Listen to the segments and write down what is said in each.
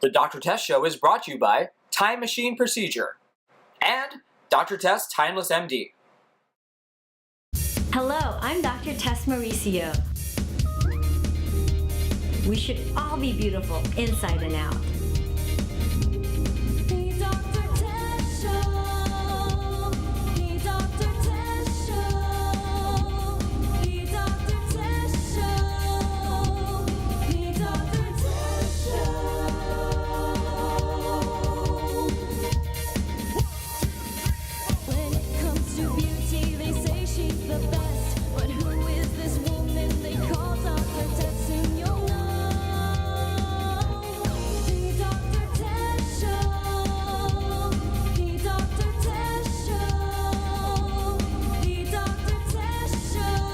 The Dr. Tess Show is brought to you by Time Machine Procedure and Dr. Tess Timeless MD. Hello, I'm Dr. Tess Mauricio. We should all be beautiful inside and out. The Dr. Tess Show. The Dr. Tess Show. The Dr. Tess Show. The Dr. Tess Show. When it comes to beauty, they say she's the best. But who is this woman they call Dr. Tess in your know? The Dr. Tess Show. The Dr. Tess Show. The Dr. Tess Show.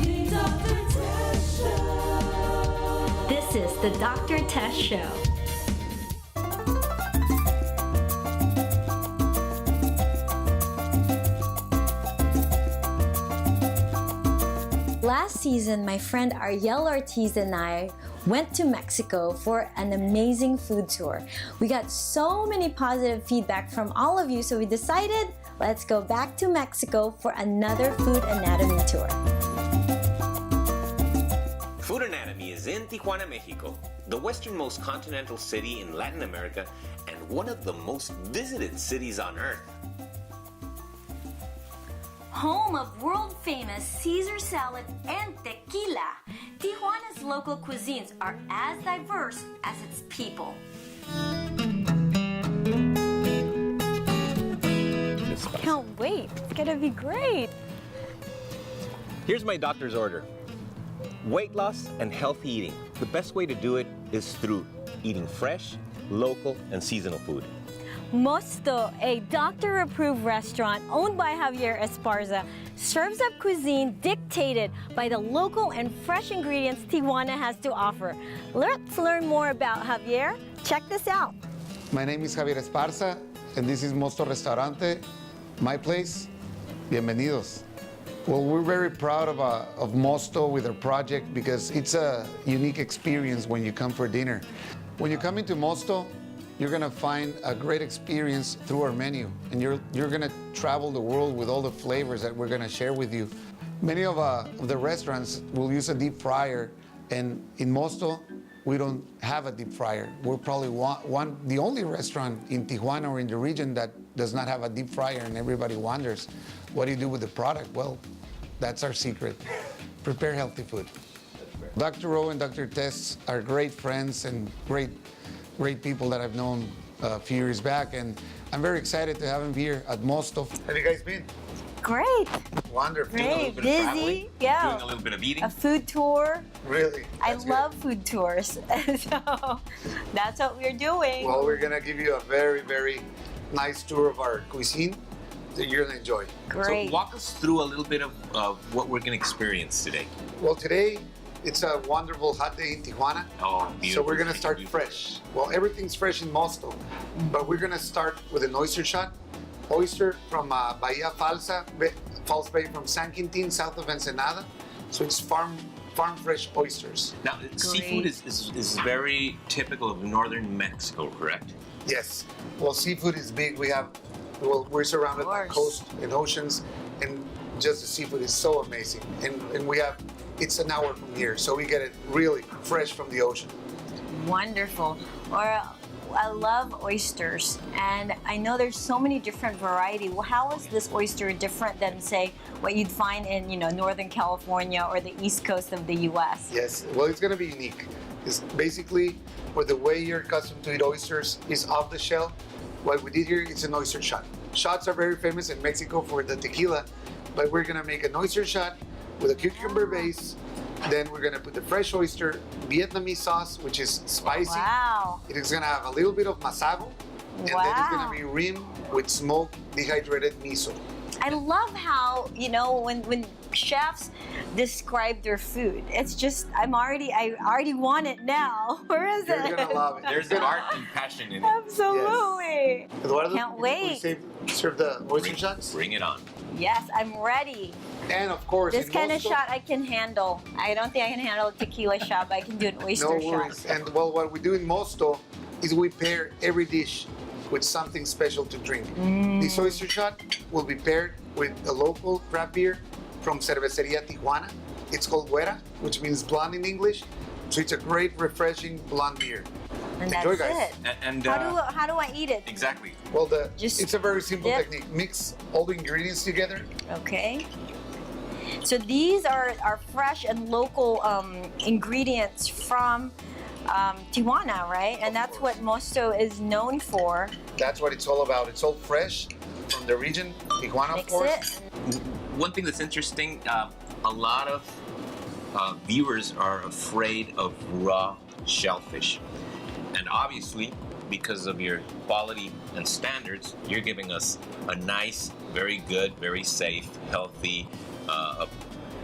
The Dr. Tess Show. This is the Dr. Tess Show. Last season, my friend Ariel Ortiz and I went to Mexico for an amazing food tour. We got so many positive feedback from all of you, so we decided let's go back to Mexico for another food anatomy tour. Food Anatomy is in Tijuana, Mexico, the westernmost continental city in Latin America and one of the most visited cities on earth. Home of world-famous Caesar salad and tequila, Tijuana's local cuisines are as diverse as its people. Can't wait. It's gonna be great. Here's my doctor's order. Weight loss and healthy eating. The best way to do it is through eating fresh, local, and seasonal food. Mosto, a doctor-approved restaurant owned by Javier Esparza, serves up cuisine dictated by the local and fresh ingredients Tijuana has to offer. Let's learn more about Javier. Check this out. My name is Javier Esparza, and this is Mosto Restaurante, my place. Bienvenidos. Well, we're very proud of Mosto with our project because it's a unique experience when you come for dinner. When you come into Mosto, you're gonna find a great experience through our menu, and you're gonna travel the world with all the flavors that we're gonna share with you. Many of the restaurants will use a deep fryer, and in Mosto, we don't have a deep fryer. We're probably the only restaurant in Tijuana or in the region that does not have a deep fryer, and everybody wonders, what do you do with the product? Well, that's our secret. Prepare healthy food. Dr. O and Dr. Tess are great friends and great people that I've known a few years back, and I'm very excited to have him here at Mosto. Have you guys been? Great. Wonderful. Doing a little Great. bit of Busy. traveling, Yeah. Doing a little bit of eating. A food tour. Really? I That's love food tours. So that's what we're doing. good. Well, we're gonna give you a very, very nice tour of our cuisine that you're gonna enjoy. Great. So walk us through a little bit of what we're going to experience today. Well, today, it's a wonderful hot day in Tijuana. Oh, So beautiful. we're gonna start Beautiful. fresh. Well, everything's fresh in Mosto, but we're gonna start with an oyster shot. Oyster from Bahia Falsa, False Bay from San Quintin, south of Ensenada. So it's farm fresh oysters. Now, seafood is very typical of northern Mexico, correct? Yes. Well, seafood is big. We're surrounded by course. coast and oceans, and just the seafood is so amazing. And it's an hour from here, so we get it really fresh from the ocean. Wonderful. Or I love oysters, and I know there's so many different variety. Well, how is this oyster different than, say, what you'd find in Northern California or the East Coast of the U.S.? Yes, well, it's going to be unique. It's basically, for the way you're accustomed to eat oysters is off the shell. What we did here is an oyster shot. Shots are very famous in Mexico for the tequila, but we're going to make an oyster shot with a cucumber base. Then we're going to put the fresh oyster, Vietnamese sauce, which is spicy. Wow. It is going to have a little bit of masago, and then it's going to be rimmed with smoked dehydrated miso. I love how, when chefs describe their food, it's just, I already want it now. Where is You're it? going to love it. There's art and passion in it. Absolutely. Eduardo, Can't we wait. saved serve the oyster shots. Bring it on. Yes, I'm ready. And of course, This in kind of Mosto- shot I can handle. I don't think I can handle a tequila shot, but I can do an oyster No shot. worries. And well, what we do in Mosto is we pair every dish with something special to drink. This oyster shot will be paired with a local craft beer from Cerveceria Tijuana. It's called Güera, which means blonde in English. So it's a great, refreshing blonde beer. And Enjoy, that's guys. it. And How do I eat it? exactly. Well, Just it's a very simple dip. technique. Mix all the ingredients together. Okay. So these are fresh and local ingredients from Tijuana, right? And that's what Mosto is known for. That's what it's all about. It's all fresh from the region, Tijuana, of Mix course. it. One thing that's interesting, a lot of viewers are afraid of raw shellfish. And obviously, because of your quality and standards, you're giving us a nice, very good, very safe, healthy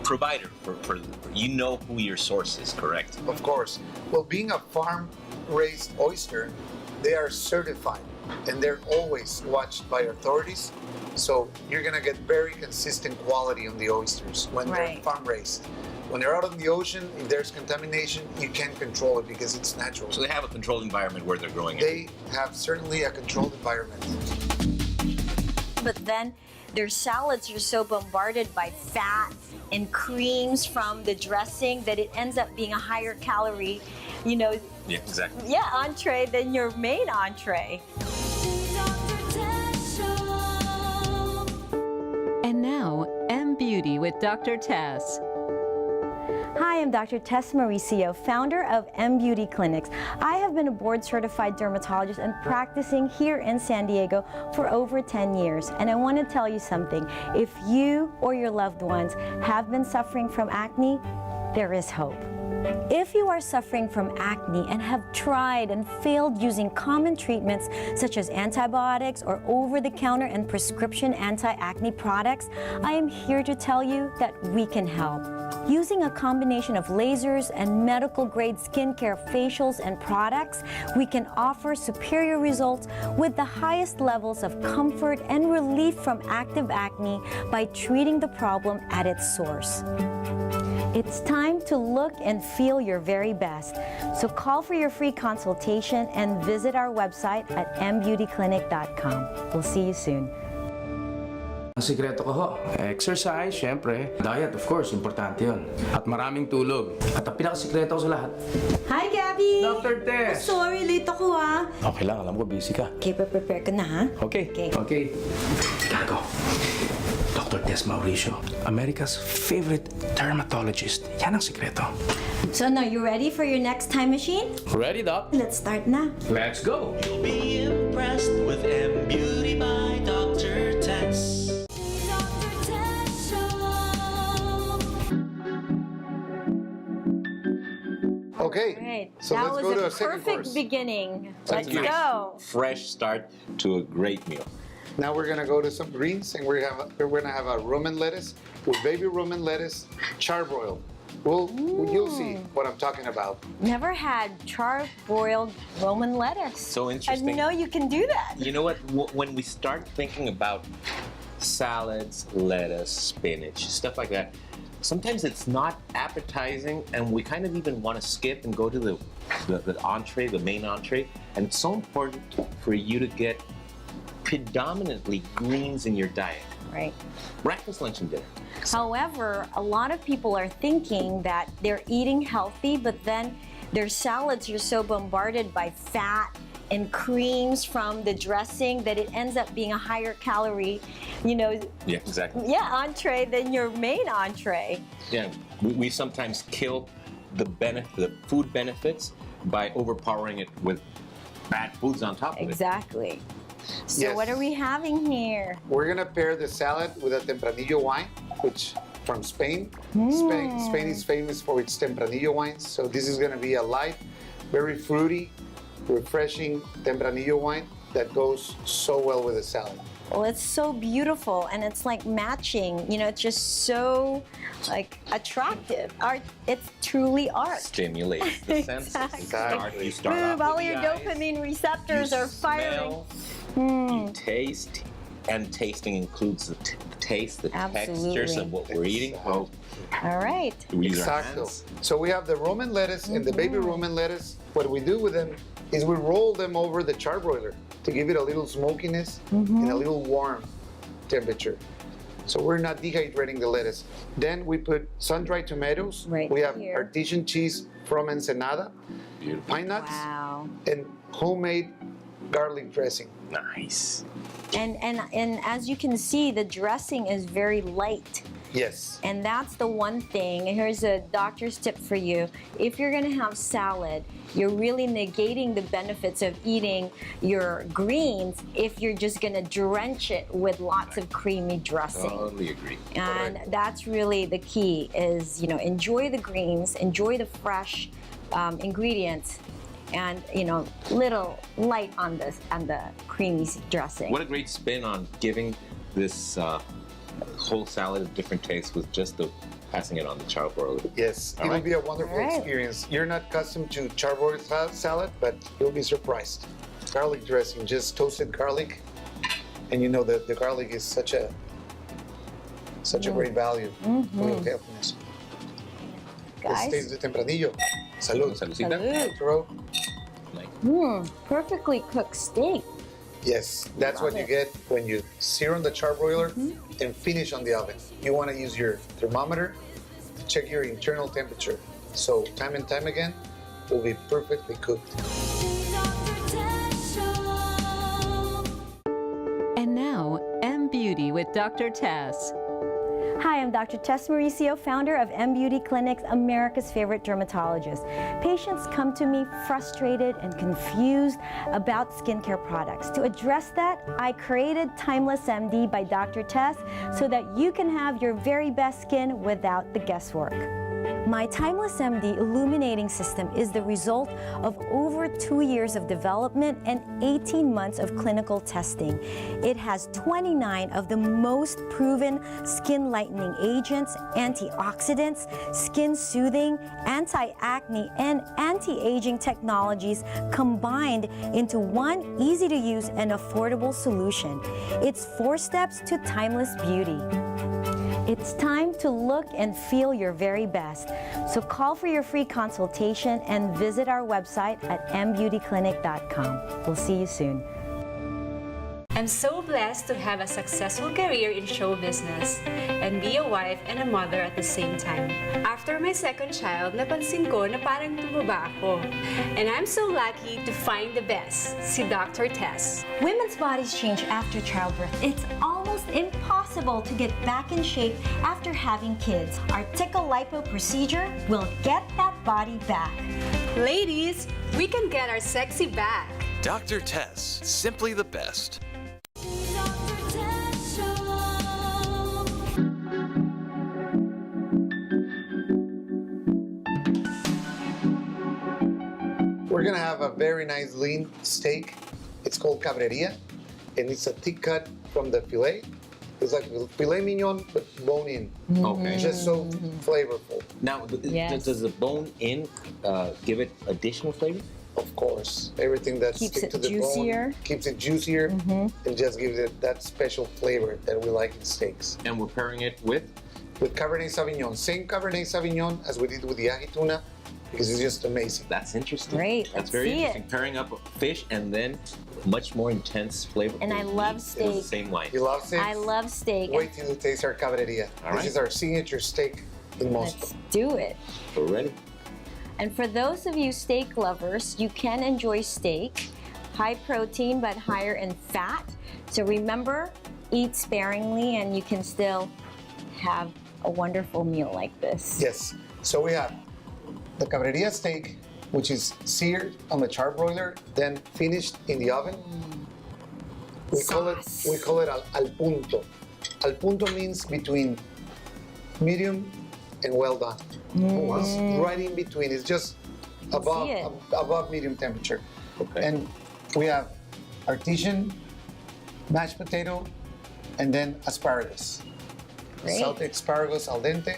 provider for you know who your source is, correct? Of course. Well, being a farm-raised oyster, they are certified and they're always watched by authorities. So you're gonna get very consistent quality on the oysters when they're Right. farm-raised. When they're out in the ocean, if there's contamination, you can't control it because it's natural. So they have a controlled environment where they're growing it. They have certainly a controlled environment. But then their salads are so bombarded by fat and creams from the dressing that it ends up being a higher calorie, Yeah, exactly. entree than your main entree. Dr. Tess Show. And now, M Beauty with Dr. Tess. Hi, I'm Dr. Tess Mauricio, founder of M Beauty Clinics. I have been a board-certified dermatologist and practicing here in San Diego for over 10 years. And I want to tell you something. If you or your loved ones have been suffering from acne, there is hope. If you are suffering from acne and have tried and failed using common treatments such as antibiotics or over-the-counter and prescription anti-acne products, I am here to tell you that we can help. Using a combination of lasers and medical-grade skincare facials and products, we can offer superior results with the highest levels of comfort and relief from active acne by treating the problem at its source. It's time to look and feel your very best. So call for your free consultation and visit our website at mbeautyclinic.com. We'll see you soon. Ang sikreto ko ho, exercise, syempre. Diet, of course, importante yun. At maraming tulog. At ang pinakasikreto ko sa lahat, Hi, Gabby! Dr. Tess! Sorry, late ako ah. Okay lang, alam ko busy ka. Okay, prepare ka na ha? Okay. Okay. Okay. Gotta go. Dr. Tess Mauricio, America's favorite dermatologist. Yan ang sikreto. So now, you ready for your next time machine? Ready, Doc? Let's start na. Let's go! Be impressed with M Beauty by Dr. Tess. Dr. Tess Show. Okay. Right. So that let's was go to a a second perfect course. beginning. That's Let's a nice, go. fresh start to a great meal. Now we're gonna go to some greens and we're gonna have a Roman lettuce with baby Roman lettuce charbroiled. You'll see what I'm talking about. Never had char-broiled Roman lettuce. So I interesting. didn't know you can do that. You know what? When we start thinking about salads, lettuce, spinach, stuff like that, sometimes it's not appetizing, and we kind of even want to skip and go to the entree, the main entree. And it's so important for you to get predominantly greens in your diet. Right. Breakfast, lunch, and dinner. However, a lot of people are thinking that they're eating healthy, but then their salads are so bombarded by fat and creams from the dressing that it ends up being a higher calorie, Yeah, exactly. entree than your main entree. Yeah, we sometimes kill the food benefits by overpowering it with bad foods on top of it. Exactly. So Yes. what are we having here? We're gonna pair the salad with a Tempranillo wine, which from Spain. Spain is famous for its Tempranillo wines. So this is gonna be a light, very fruity, refreshing Tempranillo wine that goes so well with the salad. Well, it's so beautiful and it's like matching. It's just so like attractive. Art. It's truly art. Stimulates the senses. Exactly. You start Boom! off All with your the eyes, dopamine receptors you are firing. smell, you taste, And tasting includes the taste, the textures Absolutely. of what we're eating. Well, All right. we use our Exactly. hands. So we have the Roman lettuce and the baby Roman lettuce. What we do with them is we roll them over the charbroiler to give it a little smokiness and a little warm temperature. So we're not dehydrating the lettuce. Then we put sun-dried tomatoes. Right We have here. artisan cheese from Ensenada, Beautiful. pine nuts, Wow. and homemade garlic dressing. Nice. And as you can see, the dressing is very light. Yes. And that's the one thing. Here's a doctor's tip for you. If you're going to have salad, you're really negating the benefits of eating your greens if you're just going to drench it with lots of creamy dressing. Totally agree. And that's really the key is, enjoy the greens, enjoy the fresh ingredients, and, little light on the creamy dressing. What a great spin on giving this whole salad a different taste with just passing it on the charbroiler. Yes, All it will right. be a wonderful All right. experience. You're not accustomed to charbroiled salad, but you'll be surprised. Garlic dressing, just toasted garlic, and you know that the garlic is such a great value for your healthiness. Guys. Este es de tempranillo. Salud. Saludcita. Salud. Arturo. Like, Perfectly cooked steak. Yes, that's what you get when you sear on the charbroiler and finish on the oven. You want to use your thermometer to check your internal temperature. So time and time again, it will be perfectly cooked. Dr. Tess Show. And now, M Beauty with Dr. Tess. Hi, I'm Dr. Tess Mauricio, founder of M Beauty Clinics, America's favorite dermatologist. Patients come to me frustrated and confused about skincare products. To address that, I created Timeless MD by Dr. Tess so that you can have your very best skin without the guesswork. My Timeless MD illuminating system is the result of over 2 years of development and 18 months of clinical testing. It has 29 of the most proven skin lightening agents, antioxidants, skin soothing, anti-acne, and anti-aging technologies combined into one easy to use and affordable solution. It's 4 steps to timeless beauty. It's time to look and feel your very best. So call for your free consultation and visit our website at mbeautyclinic.com. We'll see you soon. I'm so blessed to have a successful career in show business and be a wife and a mother at the same time. After my second child, napansin ko na parang tumaba ako. And I'm so lucky to find the best, si Dr. Tess. Women's bodies change after childbirth. It's almost impossible to get back in shape after having kids. Our Tickle Lipo procedure will get that body back. Ladies, we can get our sexy back. Dr. Tess, simply the best. Dr. Tess Show. We're gonna have a very nice lean steak. It's called cabreria, and it's a thick cut from the filet. It's like filet mignon, but bone in. okay. Just so flavorful. Now, Yes. does the bone in give it additional flavor? Of course, everything that Keeps sticks it to the juicier. bone keeps it juicier and just gives it that special flavor that we like in steaks. And we're pairing it with? With Cabernet Sauvignon, same Cabernet Sauvignon as we did with the ahi tuna, because it's just amazing. That's interesting. Great, That's let's very see interesting. it. Pairing up fish and then much more intense flavor. And I love The steak. same line. You love steak? I love steak. Wait till you taste our cabreria. All This right. is our signature steak in Moscow. Let's do it. We're ready. And for those of you steak lovers, you can enjoy steak, high protein but higher in fat. So remember, eat sparingly and you can still have a wonderful meal like this. Yes. So we have the cabreria steak, which is seared on the charbroiler, then finished in the oven. We call it al punto. Al punto means between medium and well done. It's right in between. It's just above see it. above medium temperature. Okay. And we have artisan, mashed potato, and then asparagus. Great. Salted asparagus al dente,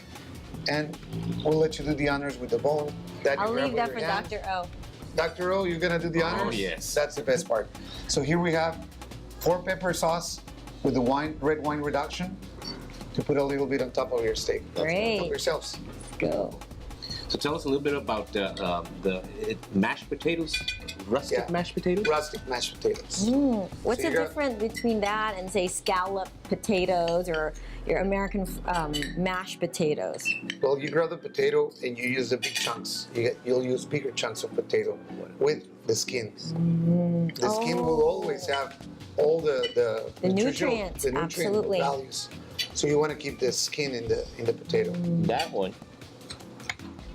and we'll let you do the honors with the bone. That you I'll grab leave with that your for hand. Dr. O. Dr. O, you're gonna do the honors? yes. That's the best part. So here we have 4-pepper sauce with the red wine reduction to put a little bit on top of your steak. Great. On top of yourselves. Go. So tell us a little bit about mashed potatoes, rustic Yeah. mashed potatoes. Rustic mashed potatoes. What's So the you got- difference between that and say scallop potatoes or your American mashed potatoes? Well, you grab the potato and you use the big chunks. You'll use bigger chunks of potato with the skin. The skin will always have all the nutritional- nutrients, the nutrient absolutely. values. So you want to keep the skin in the potato. That one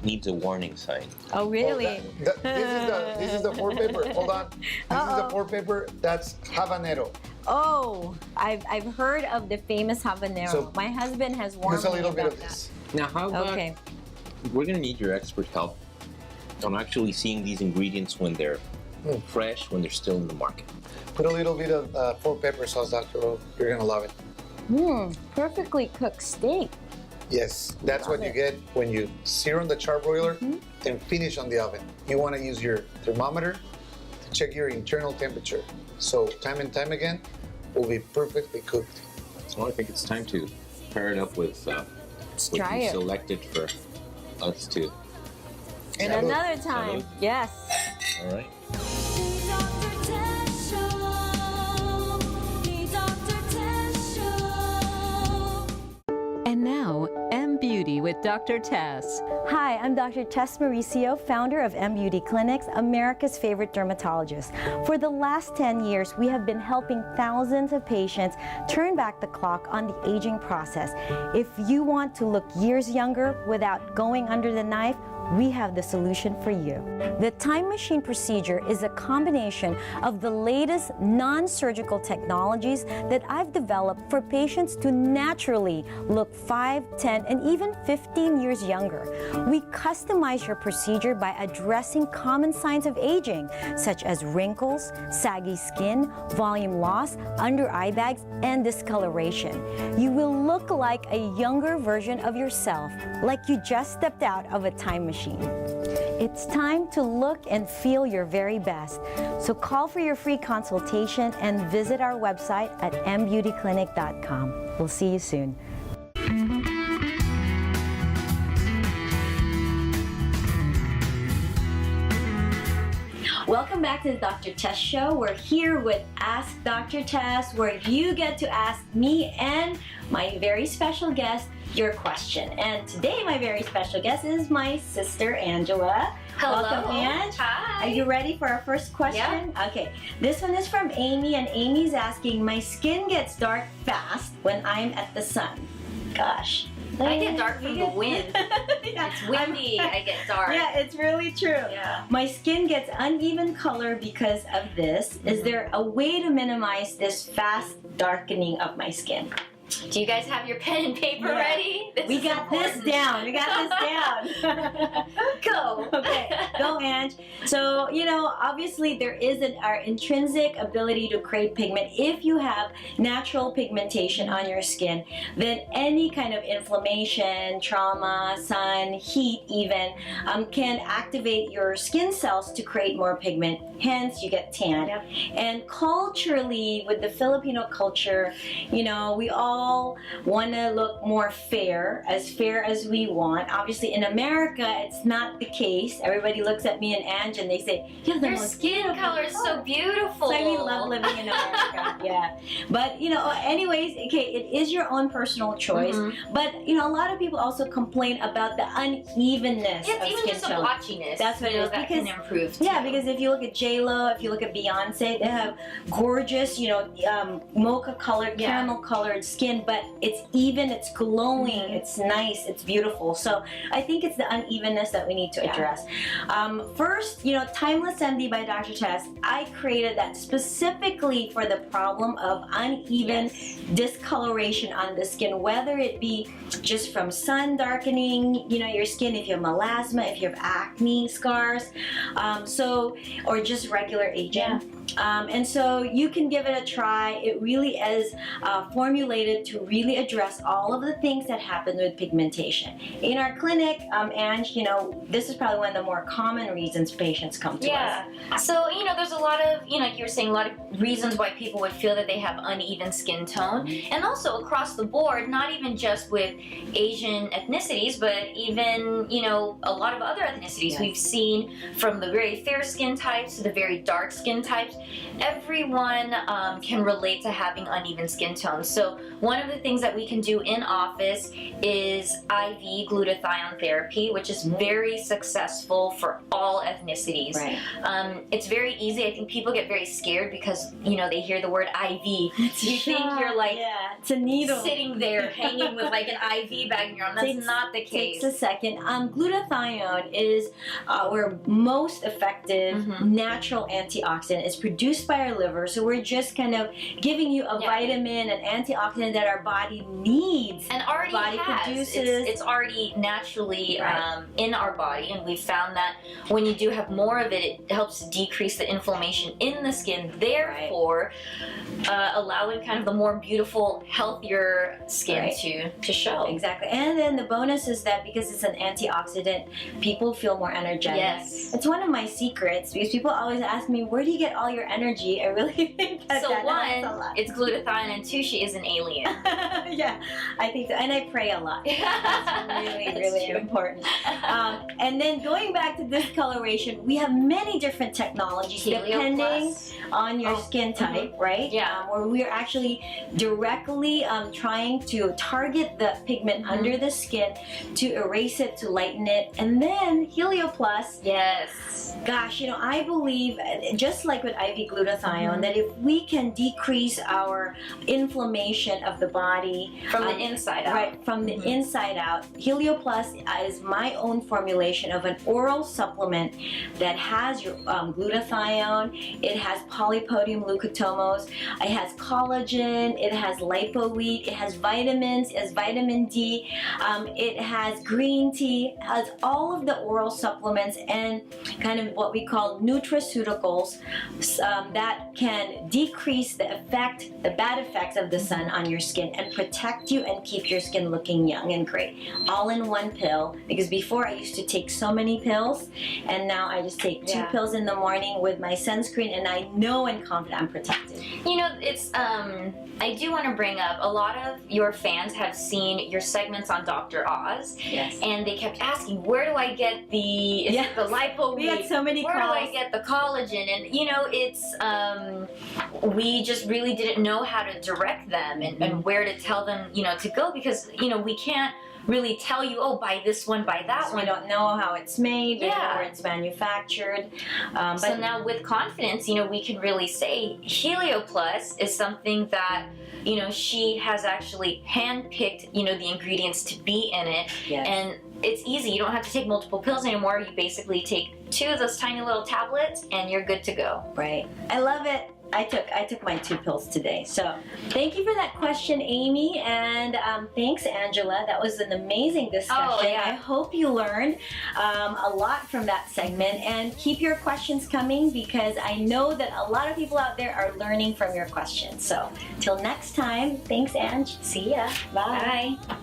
needs a warning sign. Oh, really? This is the four pepper. Hold on. This is the four pepper. That's habanero. Oh, I've heard of the famous habanero. So- My husband has warned Use a me little bit about of that. this. Now, how about Okay. we're gonna need your expert help on actually seeing these ingredients when they're fresh, when they're still in the market. Put a little bit of four pepper sauce, Dr. O. You're gonna love it. Perfectly cooked steak. Yes, that's what you get when you sear on the charbroiler and finish on the oven. You want to use your thermometer to check your internal temperature. So time and time again, will be perfectly cooked. So I think it's time to pair it up with what try you it. selected for us to. And Salud. another time, Salud. yes. All right. The Dr. Tess Show. The Dr. Tess Show. And now, M Beauty with Dr. Tess. Hi, I'm Dr. Tess Mauricio, founder of M Beauty Clinics, America's favorite dermatologist. For the last 10 years, we have been helping thousands of patients turn back the clock on the aging process. If you want to look years younger without going under the knife, we have the solution for you. The time machine procedure is a combination of the latest non-surgical technologies that I've developed for patients to naturally look 5, 10, and even 15 years younger. We customize your procedure by addressing common signs of aging, such as wrinkles, saggy skin, volume loss, under eye bags, and discoloration. You will look like a younger version of yourself, like you just stepped out of a time machine. It's time to look and feel your very best. So call for your free consultation and visit our website at mbeautyclinic.com. We'll see you soon. Welcome back to the Dr. Tess Show. We're here with Ask Dr. Tess, where you get to ask me and my very special guest your question. And today, my very special guest is my sister, Angela. Hello. Welcome, Ange. Hi. Are you ready for our first question? Okay. This one is from Amy, and Amy's asking, my skin gets dark fast when I'm at the sun. Gosh. I get dark from the wind. Yeah. It's windy, I get dark. Yeah, it's really true. Yeah. My skin gets uneven color because of this. Is there a way to minimize this fast darkening of my skin? Do you guys have your pen and paper Yeah. ready? We got this down. We got this down. Go. Okay, go, Ange. So, obviously there is our intrinsic ability to create pigment. If you have natural pigmentation on your skin, then any kind of inflammation, trauma, sun, heat even, can activate your skin cells to create more pigment. Hence, you get tan. Yep. And culturally, with the Filipino culture, we all want to look more fair as we want. Obviously, in America, it's not the case. Everybody looks at me and Ange and they say, "You're the Your most skin beautiful." color is so beautiful. So we love living in America, yeah. But anyways, okay, it is your own personal choice. But a lot of people also complain about the unevenness It's of even skin just a tone. blotchiness. That's what it is, that because- can improve. Too. Yeah, because if you look at J-Lo, if you look at Beyonce, they have gorgeous, mocha colored, caramel colored skin, but it's even, it's glowing, it's nice, it's beautiful. So I think it's the unevenness that we need to address. First, Timeless MD by Dr. Tess, I created that specifically for the problem of uneven discoloration on the skin, whether it be just from sun darkening, your skin, if you have melasma, if you have acne scars, or just regular aging. And so you can give it a try. It really is formulated to really address all of the things that happen with pigmentation. In our clinic, Ange, you know, this is probably one of the more common reasons patients come to us. Yeah. So, you know, there's a lot of, you know, like you were saying, a lot of reasons why people would feel that they have uneven skin tone. And also across the board, not even just with Asian ethnicities, but even, you know, a lot of other ethnicities. Yes. We've seen from the very fair skin types to the very dark skin types. Everyone can relate to having uneven skin tone. So one of the things that we can do in office is IV glutathione therapy, which is very successful for all ethnicities. Right. It's very easy. I think people get very scared because, you know, they hear the word IV. You think you're like, yeah, it's a needle sitting there hanging with like an IV bag in your arm. That's not the case. Takes a second. Glutathione is our most effective natural antioxidant. It's produced by our liver, so we're just kind of giving you a vitamin, an antioxidant that our body needs. And already produces. It's already naturally in our body, and we've found that when you do have more of it, it helps decrease the inflammation in the skin, therefore allowing kind of the more beautiful, healthier skin to show. Exactly. And then the bonus is that because it's an antioxidant, people feel more energetic. Yes. It's one of my secrets because people always ask me, where do you get all your energy? I really think that So that one, helps a lot. it's glutathione, and two, she is an alien. Yeah, I think so. And I pray a lot. That's really, really important. And then going back to discoloration, we have many different technologies depending on your skin type, right? Yeah. Where we're actually directly trying to target the pigment under the skin to erase it, to lighten it. And then Helioplus. Yes. Gosh, you know, I believe, just like with IV glutathione, that if we can decrease our inflammation of the body From the inside out. right, from the inside out, Helioplus is my own formulation of an oral supplement that has your glutathione, it has polypodium leucotomos, it has collagen, it has lipo-wheat, it has vitamins, it has vitamin D, it has green tea, it has all of the oral supplements and kind of what we call nutraceuticals that can decrease the bad effects of the sun on your skin and protect you and keep your skin looking young and great. All in one pill, because before I used to take so many pills, and now I just take 2 pills in the morning with my sunscreen, and I know and confident I'm protected. You know, it's I do want to bring up, a lot of your fans have seen your segments on Dr. Oz, and they kept asking, where do I get the lipo? We had so many Where calls. do I get the collagen? And you know, it's we just really didn't know how to direct them and where to tell them, you know, to go, because you know, we can't really tell you, oh, buy this one, buy that one. We don't know how it's made, where it's manufactured. So now with confidence, you know, we can really say Helioplus is something that, you know, she has actually handpicked, you know, the ingredients to be in it. And it's easy. You don't have to take multiple pills anymore. You basically take 2 of those tiny little tablets and you're good to go. Right. I love it. I took my 2 pills today. So thank you for that question, Amy, and thanks, Angela. That was an amazing discussion. Oh, yeah. I hope you learned a lot from that segment, and keep your questions coming because I know that a lot of people out there are learning from your questions. So till next time, thanks, Ange. See ya. Bye. Bye.